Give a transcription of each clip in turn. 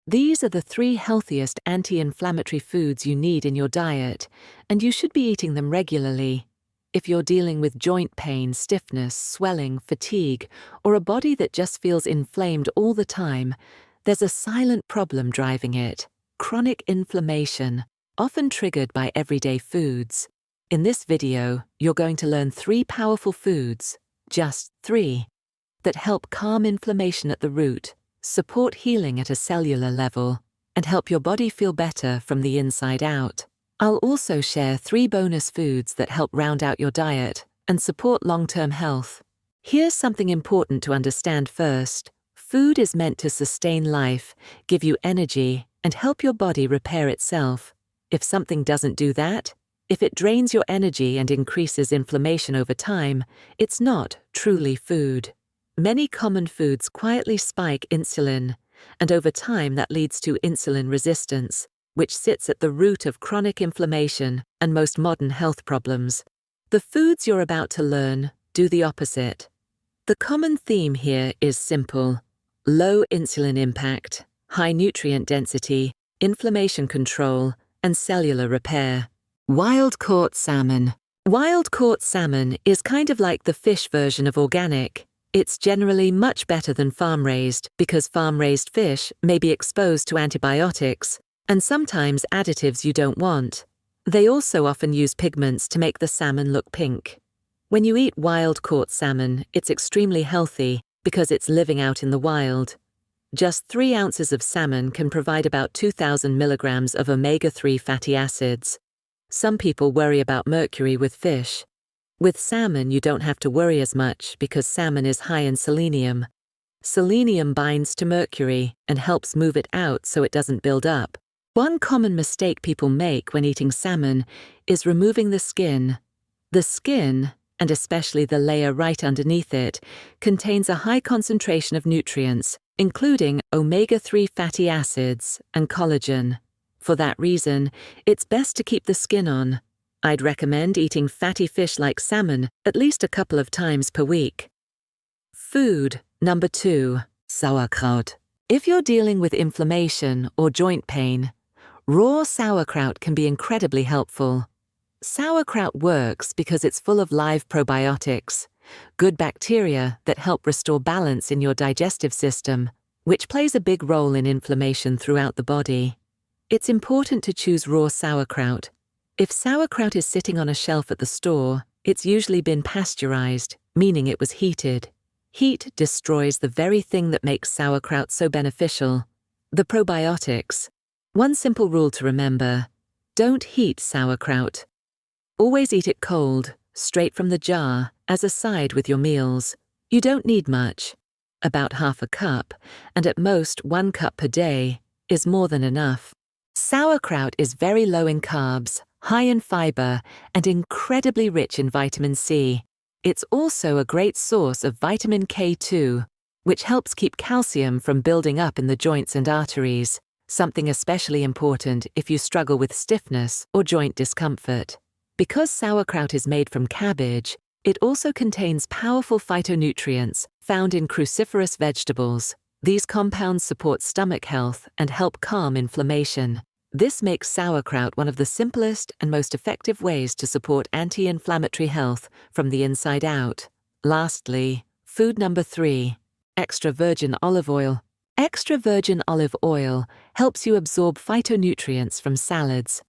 These are the 3 healthiest anti-inflammatory foods you need in your diet, and you should be eating them regularly. If you're dealing with joint pain, stiffness, swelling, fatigue, or a body that just feels inflamed all the time, there's a silent problem driving it: chronic inflammation, often triggered by everyday foods. In this video, you're going to learn 3 powerful foods, just 3, that help calm inflammation at the root, support healing at a cellular level, and help your body feel better from the inside out. I'll also share 3 bonus foods that help round out your diet and support long-term health. Here's something important to understand first. Food is meant to sustain life, give you energy, and help your body repair itself. If something doesn't do that, if it drains your energy and increases inflammation over time, it's not truly food. Many common foods quietly spike insulin, and over time that leads to insulin resistance, which sits at the root of chronic inflammation and most modern health problems. The foods you're about to learn do the opposite. The common theme here is simple: low insulin impact, high nutrient density, inflammation control, and cellular repair. Wild-caught salmon. Wild-caught salmon is kind of like the fish version of organic. It's generally much better than farm-raised because farm-raised fish may be exposed to antibiotics and sometimes additives you don't want. They also often use pigments to make the salmon look pink. When you eat wild-caught salmon, it's extremely healthy because it's living out in the wild. Just 3 ounces of salmon can provide about 2,000 milligrams of omega-3 fatty acids. Some people worry about mercury with fish. With salmon, you don't have to worry as much because salmon is high in selenium. Selenium binds to mercury and helps move it out so it doesn't build up. One common mistake people make when eating salmon is removing the skin. The skin, and especially the layer right underneath it, contains a high concentration of nutrients, including omega-3 fatty acids and collagen. For that reason, it's best to keep the skin on. I'd recommend eating fatty fish like salmon at least a couple of times per week. Food number 2, sauerkraut. If you're dealing with inflammation or joint pain, raw sauerkraut can be incredibly helpful. Sauerkraut works because it's full of live probiotics, good bacteria that help restore balance in your digestive system, which plays a big role in inflammation throughout the body. It's important to choose raw sauerkraut. If sauerkraut is sitting on a shelf at the store, it's usually been pasteurized, meaning it was heated. Heat destroys the very thing that makes sauerkraut so beneficial: the probiotics. One simple rule to remember: don't heat sauerkraut. Always eat it cold, straight from the jar, as a side with your meals. You don't need much. About half a cup, and at most 1 cup per day, is more than enough. Sauerkraut is very low in carbs, high in fiber, and incredibly rich in vitamin C. It's also a great source of vitamin K2, which helps keep calcium from building up in the joints and arteries, something especially important if you struggle with stiffness or joint discomfort. Because sauerkraut is made from cabbage, it also contains powerful phytonutrients found in cruciferous vegetables. These compounds support stomach health and help calm inflammation. This makes sauerkraut one of the simplest and most effective ways to support anti-inflammatory health from the inside out. Lastly, food number 3, extra virgin olive oil. Extra virgin olive oil helps you absorb phytonutrients from salads,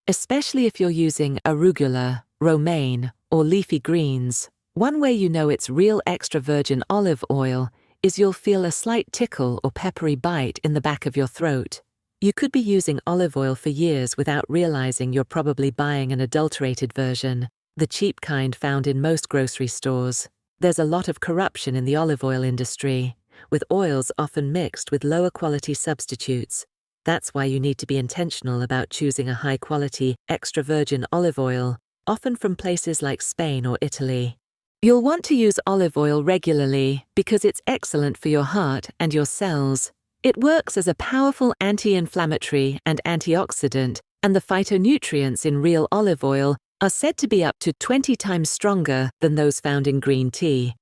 especially if you're using arugula, romaine, or leafy greens. One way you know it's real extra virgin olive oil is you'll feel a slight tickle or peppery bite in the back of your throat. You could be using olive oil for years without realizing you're probably buying an adulterated version, the cheap kind found in most grocery stores. There's a lot of corruption in the olive oil industry, with oils often mixed with lower quality substitutes. That's why you need to be intentional about choosing a high-quality, extra virgin olive oil, often from places like Spain or Italy. You'll want to use olive oil regularly because it's excellent for your heart and your cells. It works as a powerful anti-inflammatory and antioxidant, and the phytonutrients in real olive oil are said to be up to 20 times stronger than those found in green tea.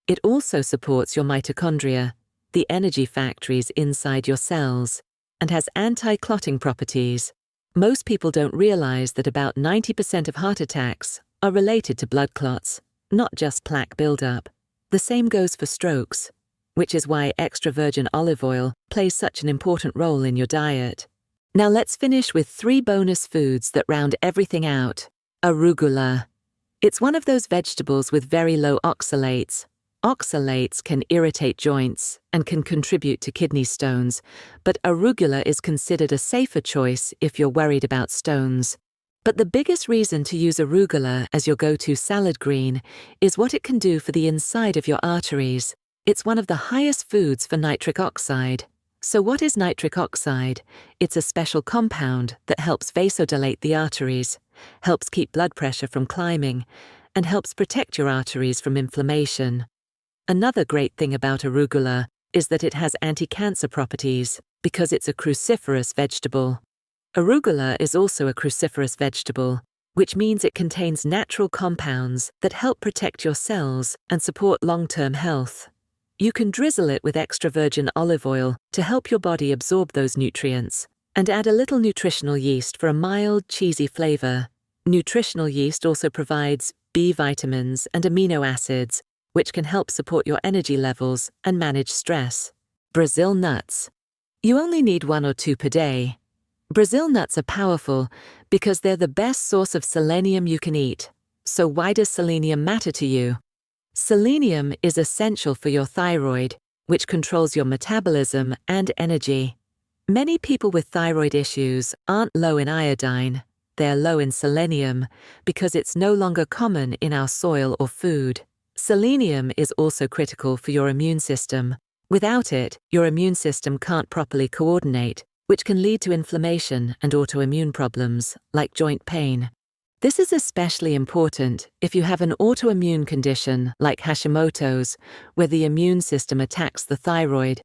It also supports your mitochondria, the energy factories inside your cells. and has anti-clotting properties. Most people don't realize that about 90% of heart attacks are related to blood clots, not just plaque buildup. The same goes for strokes, which is why extra virgin olive oil plays such an important role in your diet. Now let's finish with 3 bonus foods that round everything out. Arugula. It's one of those vegetables with very low oxalates. Oxalates can irritate joints and can contribute to kidney stones, but arugula is considered a safer choice if you're worried about stones. But the biggest reason to use arugula as your go-to salad green is what it can do for the inside of your arteries. It's one of the highest foods for nitric oxide. So what is nitric oxide? It's a special compound that helps vasodilate the arteries, helps keep blood pressure from climbing, and helps protect your arteries from inflammation. Another great thing about arugula is that it has anti-cancer properties because it's a cruciferous vegetable. Arugula is also a cruciferous vegetable, which means it contains natural compounds that help protect your cells and support long-term health. You can drizzle it with extra virgin olive oil to help your body absorb those nutrients, and add a little nutritional yeast for a mild, cheesy flavor. Nutritional yeast also provides B vitamins and amino acids, which can help support your energy levels and manage stress. Brazil nuts. You only need 1 or 2 per day. Brazil nuts are powerful because they're the best source of selenium you can eat. So why does selenium matter to you? Selenium is essential for your thyroid, which controls your metabolism and energy. Many people with thyroid issues aren't low in iodine, they're low in selenium because it's no longer common in our soil or food. Selenium is also critical for your immune system. Without it, your immune system can't properly coordinate, which can lead to inflammation and autoimmune problems, like joint pain. This is especially important if you have an autoimmune condition like Hashimoto's, where the immune system attacks the thyroid.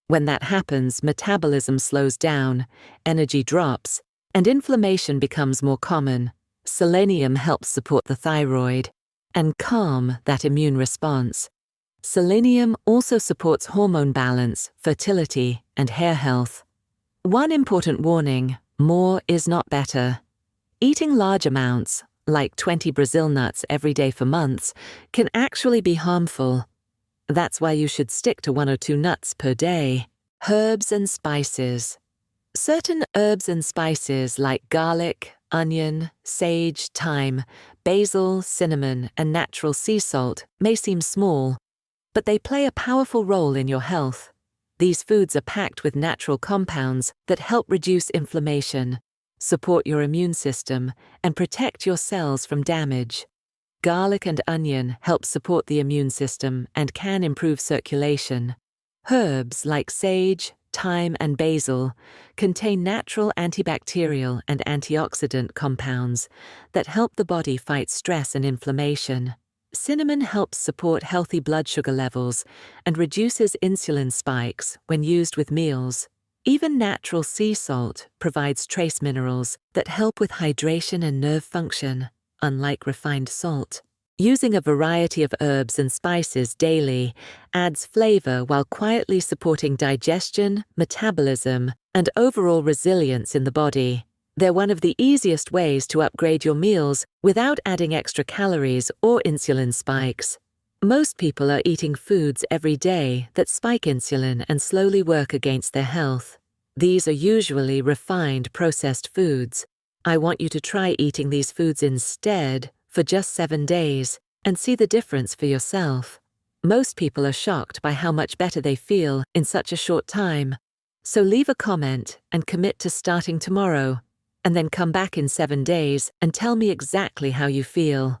When that happens, metabolism slows down, energy drops, and inflammation becomes more common. Selenium helps support the thyroid and calm that immune response. Selenium also supports hormone balance, fertility, and hair health. One important warning: more is not better. Eating large amounts, like 20 Brazil nuts every day for months, can actually be harmful. That's why you should stick to 1 or 2 nuts per day. Herbs and spices. Certain herbs and spices like garlic, onion, sage, thyme, basil, cinnamon, and natural sea salt may seem small, but they play a powerful role in your health. These foods are packed with natural compounds that help reduce inflammation, support your immune system, and protect your cells from damage. Garlic and onion help support the immune system and can improve circulation. Herbs like sage, thyme, and basil contain natural antibacterial and antioxidant compounds that help the body fight stress and inflammation. Cinnamon helps support healthy blood sugar levels and reduces insulin spikes when used with meals. Even natural sea salt provides trace minerals that help with hydration and nerve function, unlike refined salt. Using a variety of herbs and spices daily adds flavor while quietly supporting digestion, metabolism, and overall resilience in the body. They're one of the easiest ways to upgrade your meals without adding extra calories or insulin spikes. Most people are eating foods every day that spike insulin and slowly work against their health. These are usually refined, processed foods. I want you to try eating these foods instead for just 7 days and see the difference for yourself. Most people are shocked by how much better they feel in such a short time. So leave a comment and commit to starting tomorrow, and then come back in 7 days and tell me exactly how you feel.